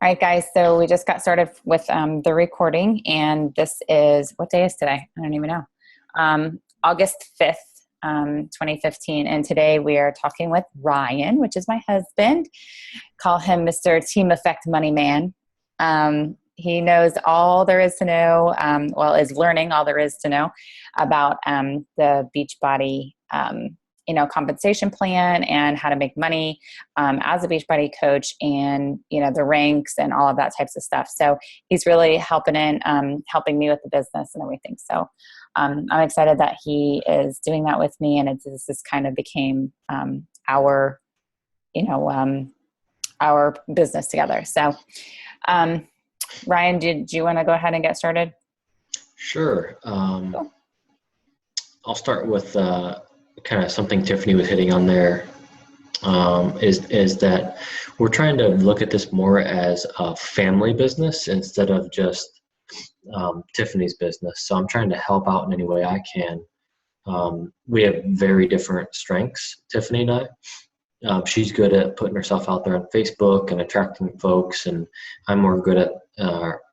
All right, guys. So we just got started with the recording, and this is, what day is today? I don't even know. August 5th, 2015. And today we are talking with Ryan, which is my husband. Call him Mr. Team Effect Money Man. He knows all there is to know, is learning all there is to know about the Beachbody compensation plan and how to make money as a Beachbody coach, and the ranks and all of that types of stuff. So he's really helping me with the business and everything. So I'm excited that he is doing that with me, and this just kind of became our business together. So Ryan, did you want to go ahead and get started? Sure. Cool. I'll start with kind of something Tiffany was hitting on there, is that we're trying to look at this more as a family business instead of just Tiffany's business. So I'm trying to help out in any way I can. We have very different strengths, Tiffany and I. She's good at putting herself out there on Facebook and attracting folks, and I'm more good at,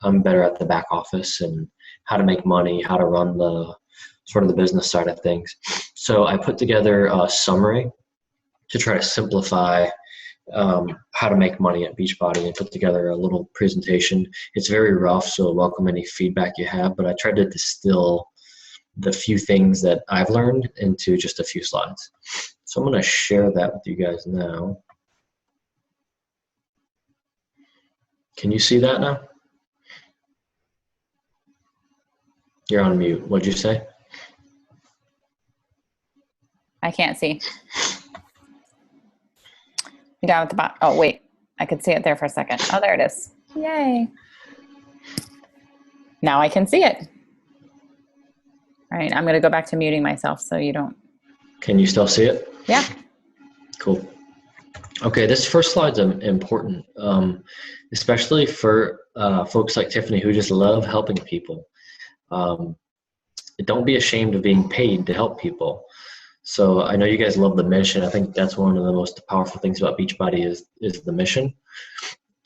I'm better at the back office and how to make money, how to run the sort of the business side of things. So I put together a summary to try to simplify how to make money at Beachbody, and put together a little presentation. It's very rough, so welcome any feedback you have, but I tried to distill the few things that I've learned into just a few slides. So I'm going to share that with you guys now. Can you see that now? You're on mute. What'd you say? I can't see. You're down at the bottom. Oh, wait. I could see it there for a second. Oh, there it is. Yay. Now I can see it. All right. I'm going to go back to muting myself so you don't. Can you still see it? Yeah. Cool. Okay. This first slide's important, especially for folks like Tiffany who just love helping people. Don't be ashamed of being paid to help people. So I know you guys love the mission. I think that's one of the most powerful things about Beachbody is the mission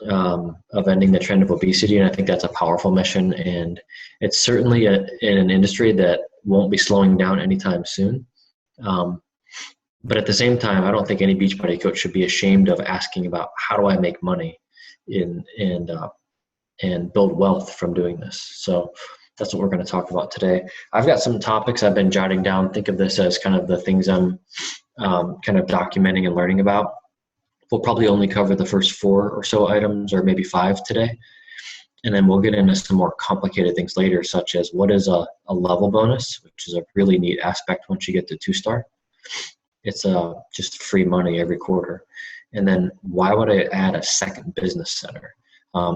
of ending the trend of obesity. And I think that's a powerful mission. And it's certainly in an industry that won't be slowing down anytime soon. But at the same time, I don't think any Beachbody coach should be ashamed of asking about how do I make money and build wealth from doing this. So that's what we're going to talk about today. I've got some topics I've been jotting down. Think of this as kind of the things I'm kind of documenting and learning about. We'll probably only cover the first 4 or so items, or maybe 5 today. And then we'll get into some more complicated things later, such as what is a level bonus, which is a really neat aspect once you get to 2-star. It's just free money every quarter. And then why would I add a second business center?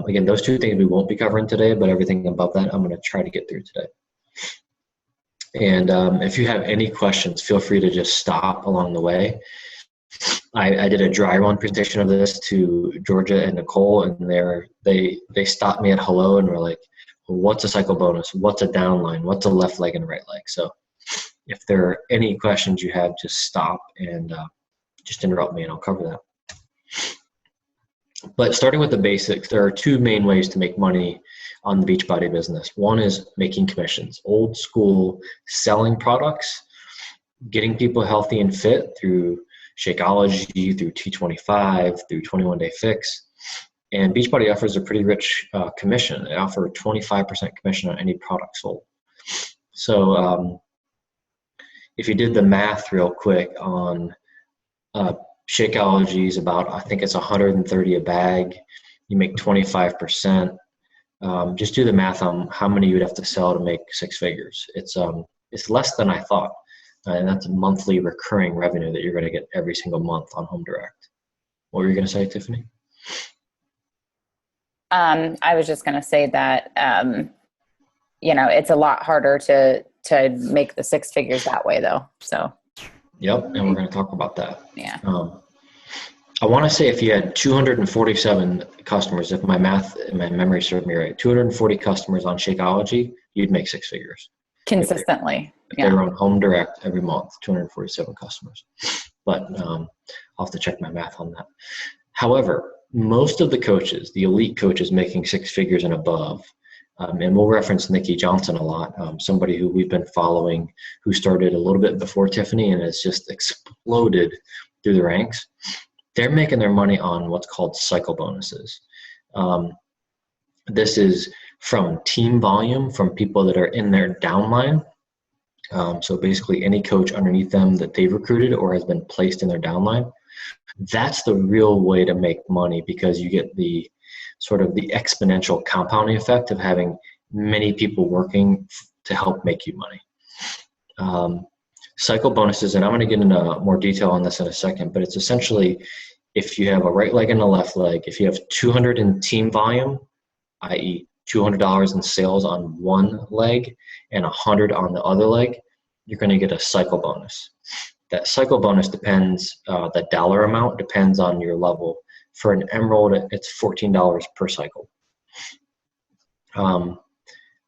Again, those 2 things we won't be covering today, but everything above that I'm going to try to get through today. And if you have any questions, feel free to just stop along the way. I did a dry run presentation of this to Georgia and Nicole, and they stopped me at hello and were like, well, what's a cycle bonus? What's a downline? What's a left leg and right leg? So if there are any questions you have, just stop and just interrupt me and I'll cover that. But starting with the basics, there are 2 main ways to make money on the Beachbody business. One is making commissions, old school selling products, getting people healthy and fit through Shakeology, through T25, through 21-Day Fix. And Beachbody offers a pretty rich commission. They offer 25% commission on any product sold. So if you did the math real quick on Shakeology is about, I think it's 130 a bag. You make 25%. Just do the math on how many you would have to sell to make 6 figures. It's less than I thought, and that's a monthly recurring revenue that you're going to get every single month on Home Direct. What were you going to say, Tiffany? I was just going to say that it's a lot harder to make the 6 figures that way, though. So. Yep, and we're going to talk about that. Yeah. I want to say if you had 247 customers, if my math and my memory served me right, 240 customers on Shakeology, you'd make 6 figures. Consistently. If they were on Home Direct every month, 247 customers. But I'll have to check my math on that. However, most of the coaches, the elite coaches making six figures and above, and we'll reference Nikki Johnson a lot, somebody who we've been following, who started a little bit before Tiffany and has just exploded through the ranks. They're making their money on what's called cycle bonuses. This is from team volume, from people that are in their downline. So basically any coach underneath them that they've recruited or has been placed in their downline. That's the real way to make money, because you get the sort of the exponential compounding effect of having many people working to help make you money. Cycle bonuses, and I'm going to get into more detail on this in a second, but it's essentially if you have a right leg and a left leg, if you have 200 in team volume, i.e. $200 in sales on one leg and 100 on the other leg, you're going to get a cycle bonus. That cycle bonus depends, the dollar amount depends on your level. For an emerald, it's $14 per cycle.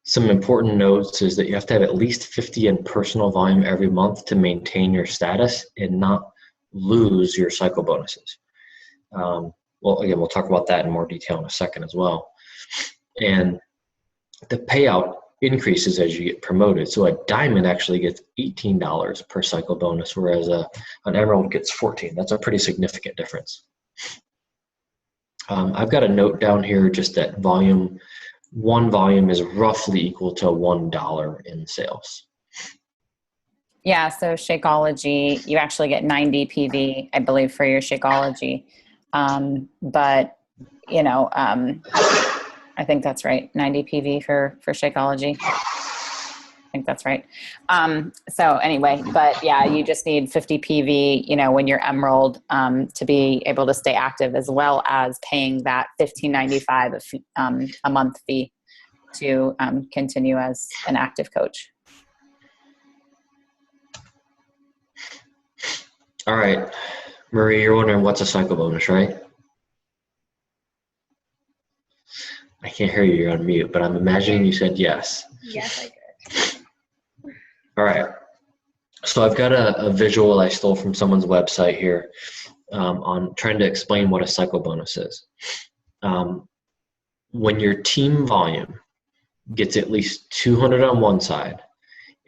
Some important notes is that you have to have at least 50 in personal volume every month to maintain your status and not lose your cycle bonuses. Well, again, we'll talk about that in more detail in a second as well. And the payout increases as you get promoted. So a diamond actually gets $18 per cycle bonus, whereas an emerald gets $14. That's a pretty significant difference. I've got a note down here just that one volume is roughly equal to $1 in sales. Yeah, so Shakeology, you actually get 90 PV, I believe, for your Shakeology. But, I think that's right, 90 PV for Shakeology. I think that's right. So anyway, but yeah, you just need 50 PV, when you're emerald, to be able to stay active, as well as paying that $15.95 a month fee to continue as an active coach. All right, Marie, you're wondering what's a cycle bonus, right? I can't hear you, you're on mute, but I'm imagining you said yes. Yes, I did. All right. So I've got a visual I stole from someone's website here on trying to explain what a cycle bonus is. When your team volume gets at least 200 on one side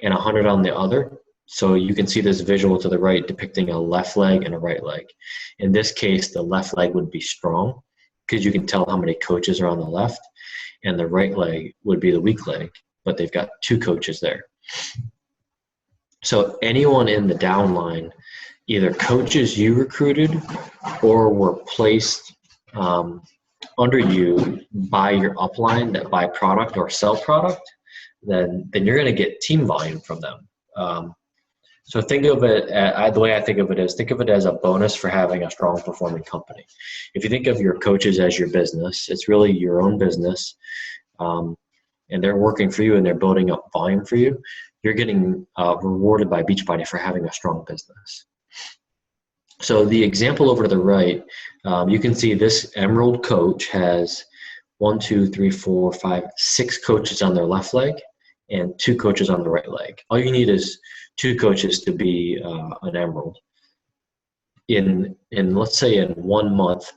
and 100 on the other, so you can see this visual to the right depicting a left leg and a right leg. In this case, the left leg would be strong because you can tell how many coaches are on the left, and the right leg would be the weak leg, but they've got two coaches there. So anyone in the downline, either coaches you recruited or were placed under you by your upline that buy product or sell product, then you're going to get team volume from them. So think of it, the way I think of it is, think of it as a bonus for having a strong performing company. If you think of your coaches as your business, it's really your own business, and they're working for you and they're building up volume for you. You're getting rewarded by Beachbody for having a strong business. So the example over to the right, you can see this emerald coach has 6 coaches on their left leg and 2 coaches on the right leg. All you need is 2 coaches to be an emerald. In let's say in 1 month,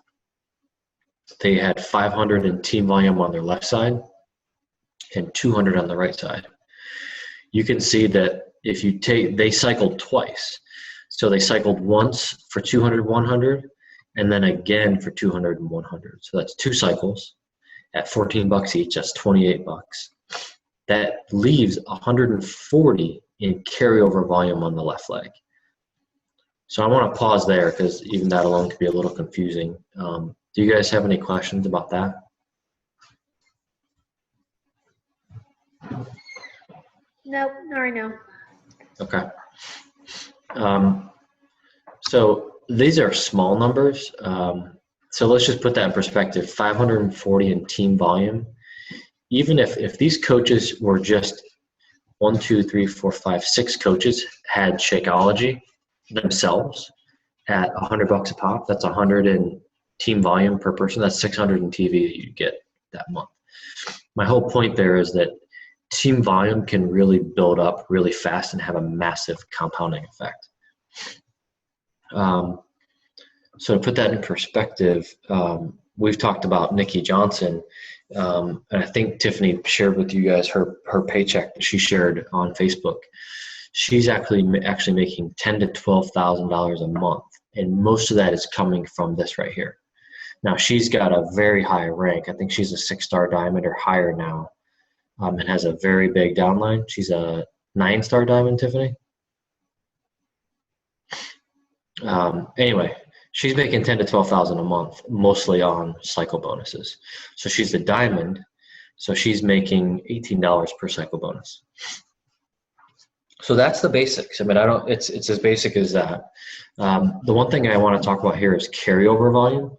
they had 500 in team volume on their left side and 200 on the right side. You can see that if you they cycled twice. So they cycled once for 200, 100, and then again for 200 and 100. So that's 2 cycles at $14 each. That's $28. That leaves 140 in carryover volume on the left leg. So I want to pause there because even that alone could be a little confusing. Do you guys have any questions about that? Nope, not right now. Okay. So these are small numbers. So let's just put that in perspective. 540 in team volume. Even if these coaches were just 1, 2, 3, 4, 5, 6 coaches had Shakeology themselves at $100 a pop, that's 100 in team volume per person. That's 600 in TV that you get that month. My whole point there is that team volume can really build up really fast and have a massive compounding effect. So to put that in perspective, we've talked about Nikki Johnson, and I think Tiffany shared with you guys her paycheck that she shared on Facebook. She's actually making $10,000 to $12,000 a month, and most of that is coming from this right here. Now she's got a very high rank. I think she's a 6-star diamond or higher now, and has a very big downline. She's a 9-star diamond, Tiffany. Anyway, she's making $10,000 to $12,000 a month, mostly on cycle bonuses. So she's a diamond, so she's making $18 per cycle bonus. So that's the basics. I mean, it's as basic as that. The one thing I want to talk about here is carryover volume.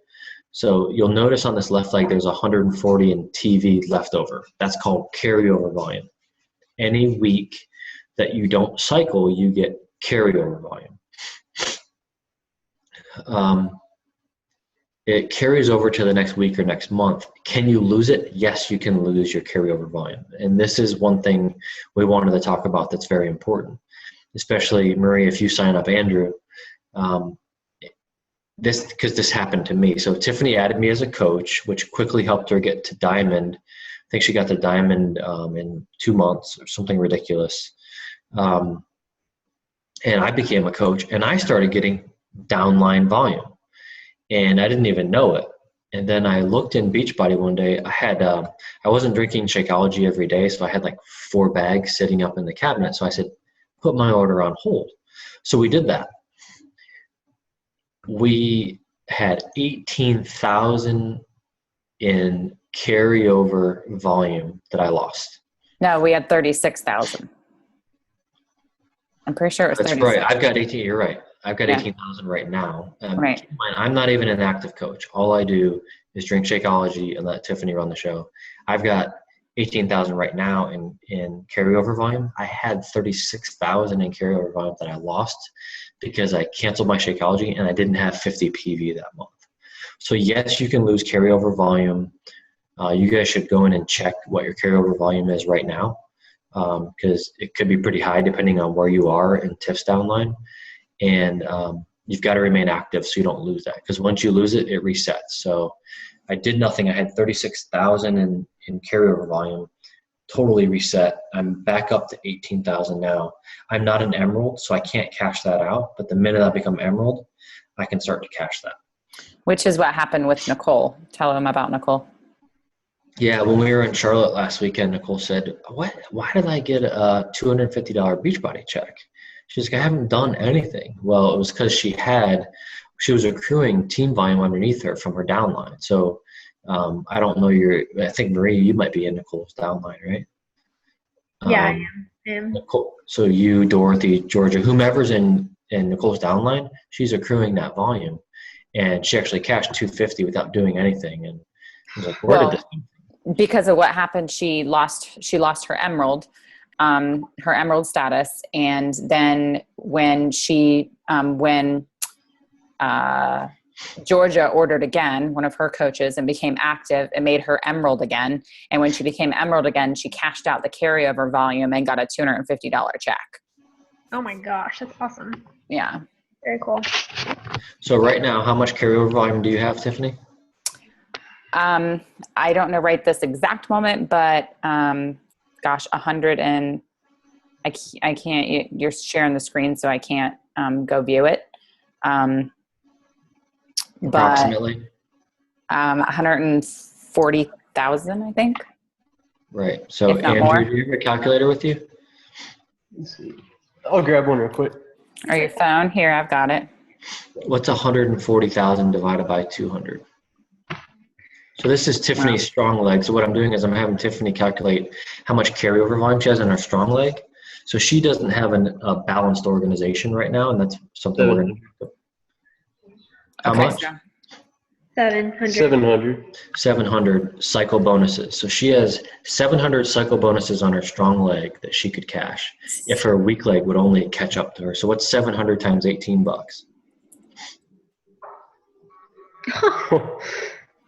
So you'll notice on this left leg, there's 140 in TV leftover. That's called carryover volume. Any week that you don't cycle, you get carryover volume. It carries over to the next week or next month. Can you lose it? Yes, you can lose your carryover volume. And this is one thing we wanted to talk about that's very important, especially Marie, if you sign up Andrew, because this happened to me. So Tiffany added me as a coach, which quickly helped her get to diamond. I think she got to diamond in 2 months or something ridiculous. And I became a coach, and I started getting downline volume, and I didn't even know it. And then I looked in Beachbody one day. I wasn't drinking Shakeology every day, so I had like 4 bags sitting up in the cabinet. So I said, put my order on hold. So we did that. We had 18,000 in carryover volume that I lost. No, we had 36,000. I'm pretty sure it was 36. That's right. I've got 18. You're right. I've got 18,000 right now. Right. Keep in mind, I'm not even an active coach. All I do is drink Shakeology and let Tiffany run the show. I've got 18,000 right now in carryover volume. I had 36,000 in carryover volume that I lost because I canceled my Shakeology and I didn't have 50 PV that month. So yes, you can lose carryover volume. You guys should go in and check what your carryover volume is right now, because it could be pretty high depending on where you are in Tiff's downline. And you've got to remain active so you don't lose that, because once you lose it, it resets. So I did nothing. I had 36,000 in carryover volume, totally reset. I'm back up to 18,000 now. I'm not an emerald, so I can't cash that out. But the minute I become emerald, I can start to cash that. Which is what happened with Nicole. Tell them about Nicole. Yeah, when we were in Charlotte last weekend, Nicole said, why did I get a $250 Beachbody check? She's like, I haven't done anything. Well, it was because she was accruing team volume underneath her from her downline. So I don't know I think Marie, you might be in Nicole's downline, right? Yeah, I am. Nicole, so you, Dorothy, Georgia, whomever's in Nicole's downline, she's accruing that volume. And she actually cashed $250 without doing anything. And I was like, where did this come from? Because of what happened, she lost her emerald. Her emerald status, and then when Georgia ordered again, one of her coaches, and became active, it made her emerald again. And when she became emerald again, she cashed out the carryover volume and got a $250 check. Oh my gosh, that's awesome. Yeah. Very cool. So right now, how much carryover volume do you have, Tiffany? I don't know right this exact moment, but 100 and I can't, you're sharing the screen, so I can't go view it. Approximately? 140,000, I think. Right. So Andrew, do you have a calculator with you? Let's see. I'll grab one real quick. Or your phone? Here, I've got it. What's 140,000 divided by 200? So this is Tiffany's strong leg. So what I'm doing is I'm having Tiffany calculate how much carryover volume she has in her strong leg. So she doesn't have a balanced organization right now, and that's something we're going to do. How much? 700. 700 cycle bonuses. So she has 700 cycle bonuses on her strong leg that she could cash if her weak leg would only catch up to her. So what's 700 times $18?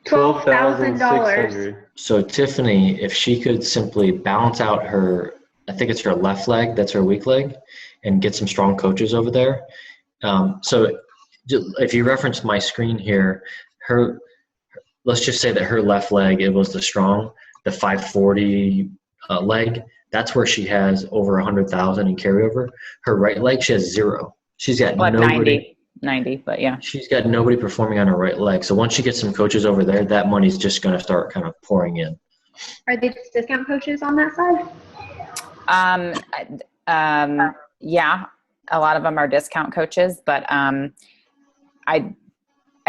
$12,600. So Tiffany, if she could simply balance out her, I think it's her left leg, that's her weak leg, and get some strong coaches over there. So if you reference my screen here, let's just say that her left leg, it was the 540 leg. That's where she has over 100,000 in carryover. Her right leg, she has zero. She's got Like nobody. 90, but yeah. She's got nobody performing on her right leg. So once she gets some coaches over there, that money's just going to start kind of pouring in. Are they just discount coaches on that side? Yeah, a lot of them are discount coaches, but I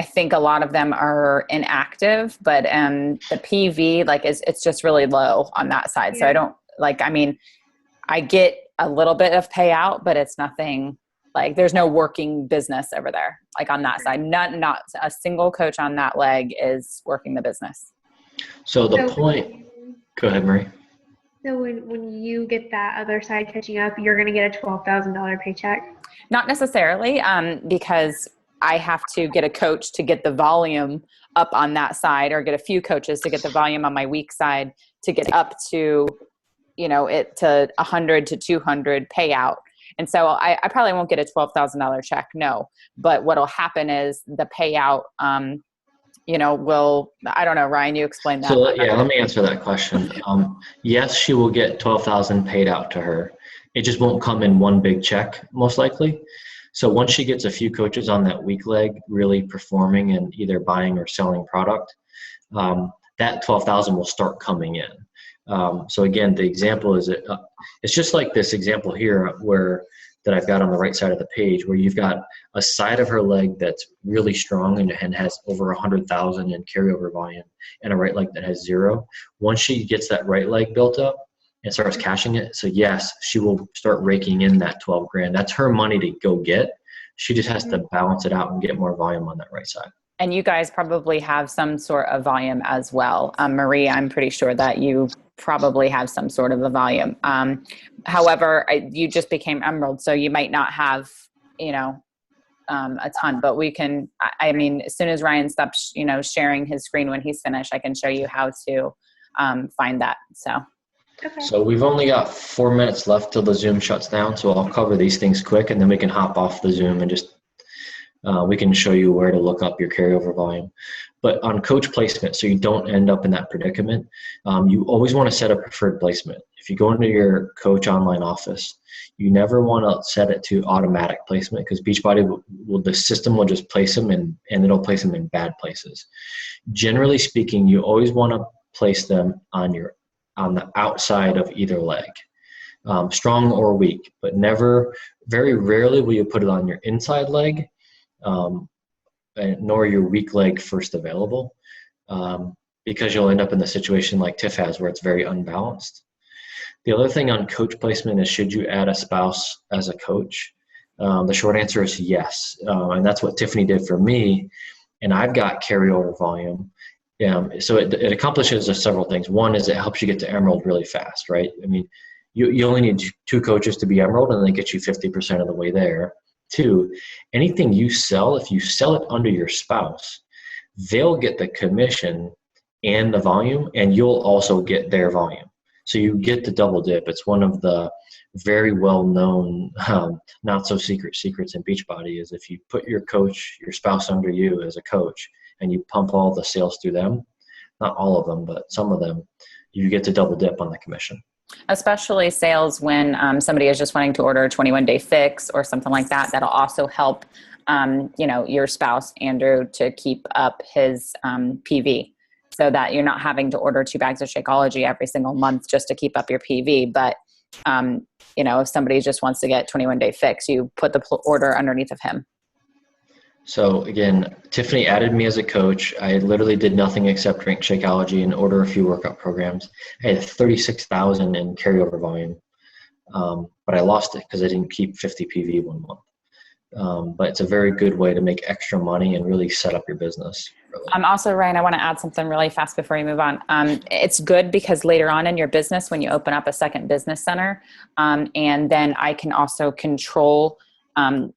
think a lot of them are inactive, but the PV it's just really low on that side. So I don't I get a little bit of payout, but it's nothing like there's no working business over there. Like on that side, not a single coach on that leg is working the business. So go ahead, Marie. So when you get that other side catching up, you're going to get a $12,000 paycheck? Not necessarily, because I have to get a coach to get the volume up on that side, or get a few coaches to get the volume on my weak side to get up to, it to 100 to 200 payout. And so I probably won't get a $12,000 check, no. But what'll happen is the payout, I don't know, Ryan, you explain that. So let me answer that question. Yes, she will get 12,000 paid out to her. It just won't come in one big check, most likely. So once she gets a few coaches on that weak leg really performing and either buying or selling product, that 12,000 will start coming in. So again, the example is it's just like this example here that I've got on the right side of the page, where you've got a side of her leg that's really strong and has over 100,000 in carryover volume, and a right leg that has zero. Once she gets that right leg built up and starts cashing it, so yes, she will start raking in that 12 grand. That's her money to go get. She just has to balance it out and get more volume on that right side. And you guys probably have some sort of volume as well. Marie, I'm pretty sure that you probably have some sort of a volume. However, you just became Emerald, so you might not have, a ton, but we can, as soon as Ryan stops, sharing his screen when he's finished, I can show you how to find that. So. Okay. So we've only got 4 minutes left till the Zoom shuts down. So I'll cover these things quick, and then we can hop off the Zoom and just we can show you where to look up your carryover volume. But on coach placement, so you don't end up in that predicament, you always want to set a preferred placement. If you go into your coach online office, you never want to set it to automatic placement, because Beachbody the system will just place them and it'll place them in bad places. Generally speaking, you always want to place them on the outside of either leg, strong or weak, but very rarely will you put it on your inside leg, nor your weak leg first available, because you'll end up in the situation like Tiff has, where it's very unbalanced. The other thing on coach placement is, should you add a spouse as a coach? The short answer is yes, and that's what Tiffany did for me, and I've got carryover volume. So it accomplishes several things. One is it helps you get to Emerald really fast, right? You only need 2 coaches to be Emerald, and they get you 50% of the way there. 2, anything you sell, if you sell it under your spouse, they'll get the commission and the volume, and you'll also get their volume. So you get the double dip. It's one of the very well-known, not so secrets in Beachbody, is if you put your spouse under you as a coach, and you pump all the sales through them, not all of them, but some of them, you get to double dip on the commission. Especially sales when somebody is just wanting to order a 21-day fix or something like that. That'll also help, your spouse, Andrew, to keep up his PV, so that you're not having to order 2 bags of Shakeology every single month just to keep up your PV. But, if somebody just wants to get 21-day fix, you put the order underneath of him. So again, Tiffany added me as a coach. I literally did nothing except drink Shakeology and order a few workout programs. I had 36,000 in carryover volume, but I lost it because I didn't keep 50 PV one month. But it's a very good way to make extra money and really set up your business. Really. Also, Ryan, I want to add something really fast before you move on. It's good because later on in your business, when you open up a second business center, and then I can also control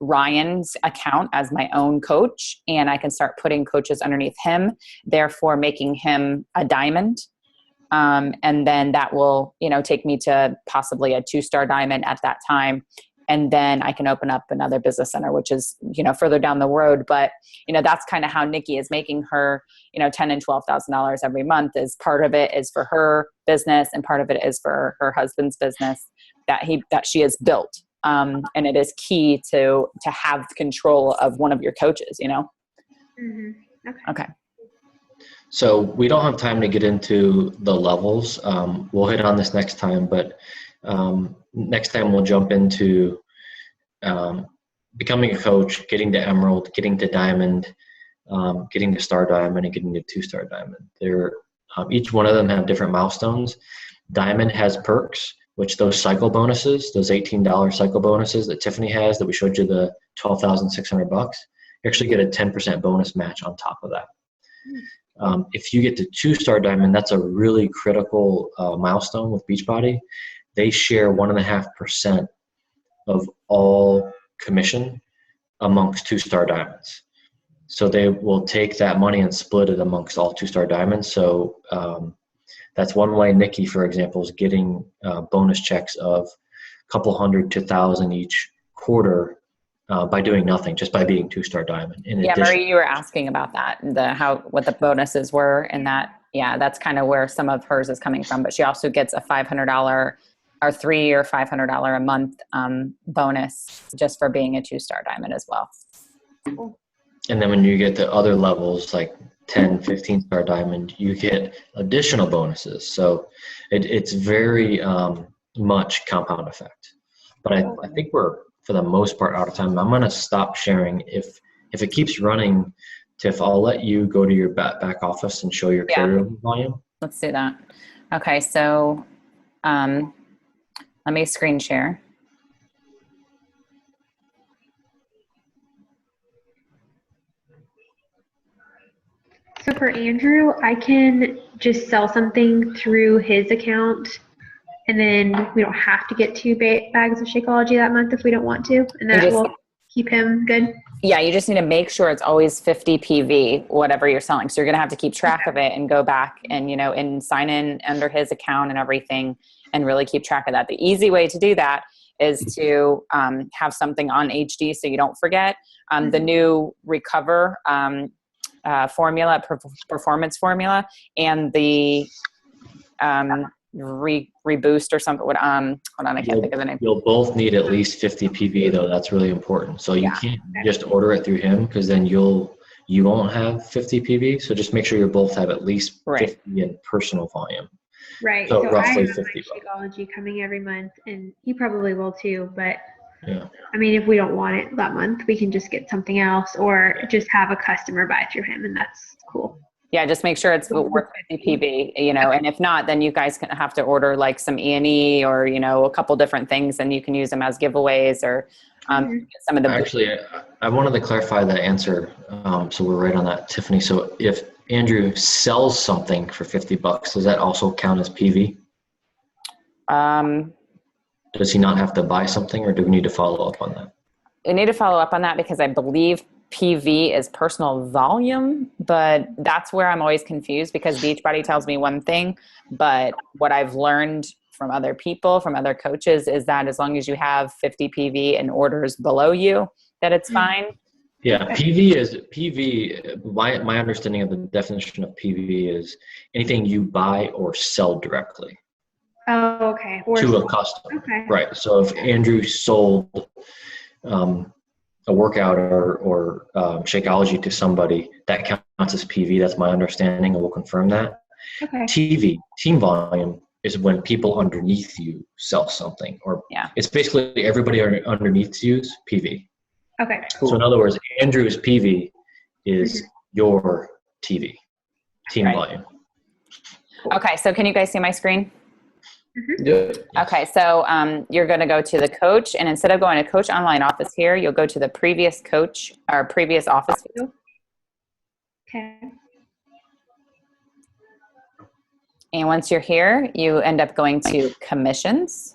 Ryan's account as my own coach, and I can start putting coaches underneath him, therefore making him a diamond. And then that will, take me to possibly a 2-star diamond at that time. and then I can open up another business center, which is, further down the road. But, that's kind of how Nikki is making her, $10,000 and $12,000 every month. Is part of it is for her business, and part of it is for her husband's business that she has built. And it is key to have control of one of your coaches, Mm-hmm. Okay. So we don't have time to get into the levels. We'll hit on this next time, but next time we'll jump into becoming a coach, getting to Emerald, getting to Diamond, getting to Star Diamond, and getting to 2-Star Diamond. Each one of them have different milestones. Diamond has perks, which those cycle bonuses, those $18 cycle bonuses that Tiffany has, that we showed you, the $12,600 bucks, you actually get a 10% bonus match on top of that. If you get to 2-Star Diamond, that's a really critical milestone with Beachbody. They share 1.5% of all commission amongst 2-Star Diamonds. So they will take that money and split it amongst all 2-Star Diamonds. So that's one way Nikki, for example, is getting bonus checks of a couple hundred to $1,000 each quarter by doing nothing, just by being 2-Star Diamond. Marie, you were asking about that, what the bonuses were, and that, that's kind of where some of hers is coming from. But she also gets a $500 or $300 or $500 a month bonus just for being a 2-Star Diamond as well. And then when you get to other levels, like 10, 15-Star Diamond, you get additional bonuses. So it's very much compound effect. But I think we're, for the most part, out of time. I'm going to stop sharing. If it keeps running, Tiff, I'll let you go to your back office and show your carryover volume. Let's do that. Okay, so let me screen share. So for Andrew, I can just sell something through his account, and then we don't have to get 2 bags of Shakeology that month if we don't want to, and that will keep him good. Yeah, you just need to make sure it's always 50 PV, whatever you're selling. So you're going to have to keep track of it and go back and, and sign in under his account and everything, and really keep track of that. The easy way to do that is to have something on HD so you don't forget. The new Recover formula, performance formula, and the Reboost or something. Hold on, I can't think of the name. You'll both need at least 50 PV though. That's really important. So you can't just order it through him, because then you won't have 50 PV. So just make sure you both have at least 50 in personal volume. Right. So roughly I have 50. Shakeology coming every month, and he probably will too. But yeah, I mean, if we don't want it that month, we can just get something else, or just have a customer buy through him, and that's cool. Yeah, just make sure it's worth 50 PV, and if not, then you guys can have to order like some E&E or, a couple different things, and you can use them as giveaways or some of the. Actually, I wanted to clarify that answer. So we're right on that, Tiffany. So if Andrew sells something for $50, does that also count as PV? Does he not have to buy something, or do we need to follow up on that? We need to follow up on that, because I believe PV is personal volume, but that's where I'm always confused, because Beachbody tells me one thing, but what I've learned from other people, from other coaches, is that as long as you have 50 PV and orders below you, that it's fine. Yeah, PV. My understanding of the definition of PV is anything you buy or sell directly. Oh, okay. To a customer. Okay. Right. So if Andrew sold a workout or Shakeology to somebody, that counts as PV. That's my understanding, and we'll confirm that. Okay. Team volume, is when people underneath you sell something, or it's basically everybody underneath you's PV. Okay. Cool. So in other words, Andrew's PV is your team volume. Okay, so can you guys see my screen? Yeah. Okay, so you're going to go to the coach, and instead of going to coach online office here, you'll go to the previous coach or previous office view. Okay. And once you're here, you end up going to commissions.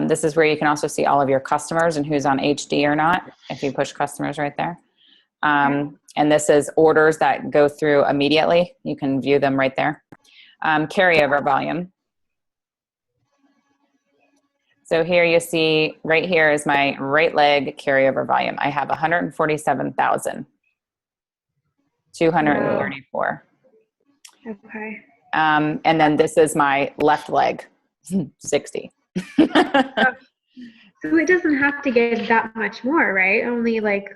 This is where you can also see all of your customers and who's on HD or not, if you push customers right there. And this is orders that go through immediately. You can view them right there. Carryover volume. So here you see, right here is my right leg carryover volume. I have 147,234. Okay. And then this is my left leg, 60. So it doesn't have to get that much more, right? Only like.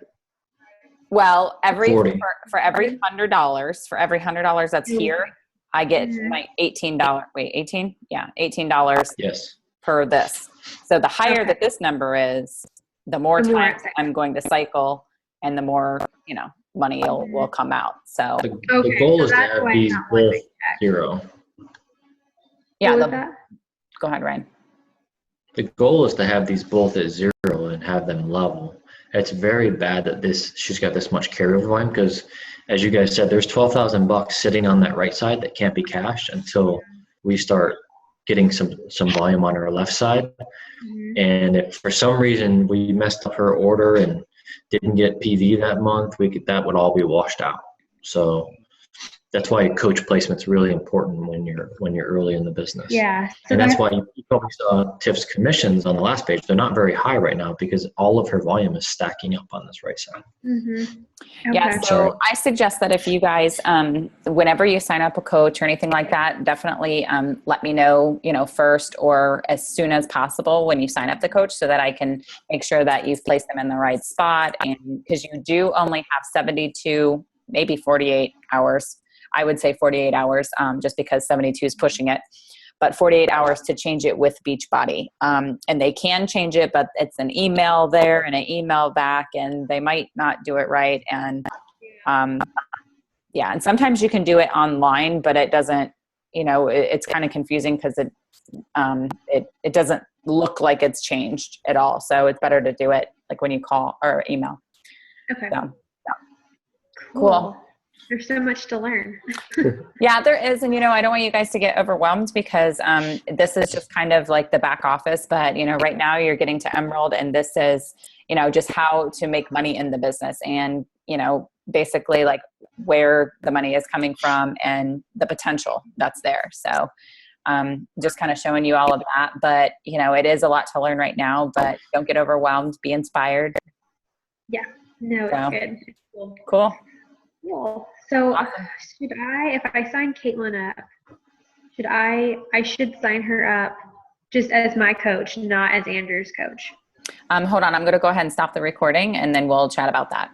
Well, for every $100 that's here, I get my $18. Wait, 18? Yeah, $18. Yes. Per this. So the higher that this number is, the more times I'm going to cycle, and the more money will come out. So the goal is to have these both zero. Yeah. Go ahead, Ryan. The goal is to have these both at zero and have them level. It's very bad that she's got this much carryover volume, because as you guys said, there's $12,000 sitting on that right side that can't be cashed until we start getting some volume on our left side. And if for some reason we messed up her order and didn't get PV that month, that would all be washed out. So that's why coach placement's really important when you're early in the business. Yeah. So and that's why you probably saw Tiff's commissions on the last page. They're not very high right now because all of her volume is stacking up on this right side. Okay. Yeah, so I suggest that if you guys, whenever you sign up a coach or anything like that, definitely let me know, first or as soon as possible when you sign up the coach, so that I can make sure that you've placed them in the right spot. And because you do only have 72, maybe 48 hours. I would say 48 hours, just because 72 is pushing it, but 48 hours to change it with Beachbody. And they can change it, but it's an email there and an email back, and they might not do it right. And and sometimes you can do it online, but it doesn't, it's kind of confusing because it doesn't look like it's changed at all. So it's better to do it like when you call or email. Okay. So, yeah. Cool. There's so much to learn. Yeah, there is. And, I don't want you guys to get overwhelmed, because this is just kind of like the back office. But, right now you're getting to Emerald, and this is, just how to make money in the business, and, basically like where the money is coming from and the potential that's there. So just kind of showing you all of that. But, it is a lot to learn right now, but don't get overwhelmed. Be inspired. Yeah. No, it's good. It's Cool. Cool. So should if I sign Caitlin up, I should sign her up just as my coach, not as Andrew's coach? Hold on. I'm going to go ahead and stop the recording, and then we'll chat about that.